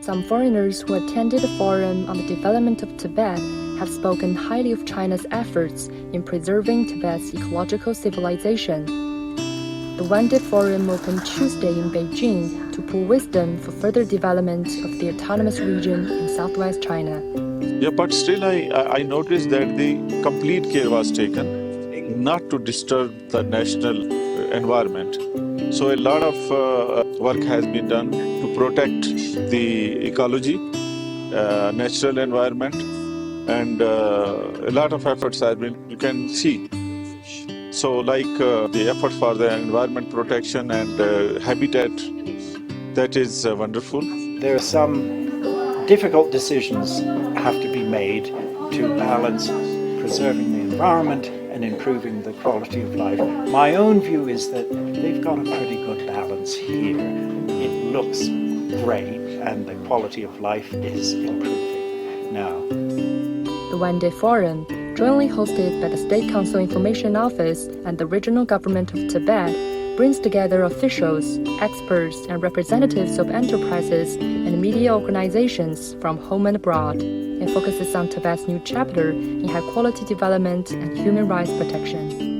Some foreigners who attended the Forum on the Development of Tibet have spoken highly of China's efforts in preserving Tibet's ecological civilization. The one-day forum opened Tuesday in Beijing to pool wisdom for further development of the autonomous region in southwest China. Yeah, but still I noticed that the complete care was taken not to disturb the national environment. So a lot of work has been done to protect the ecology, natural environment, and a lot of efforts have been, you can see. So like the effort for the environment protection and habitat, that is wonderful. There are some difficult decisions have to be made to balance preserving the environment and improving the quality of life. My own view is that they've got a pretty good balance here. It looks great and the quality of life is improving now. The one-day forum, jointly hosted by the State Council Information Office and the Regional Government of Tibet, brings together officials, experts, and representatives of enterprises and media organizations from home and abroad, and focuses on Tibet's new chapter in high-quality development and human rights protection.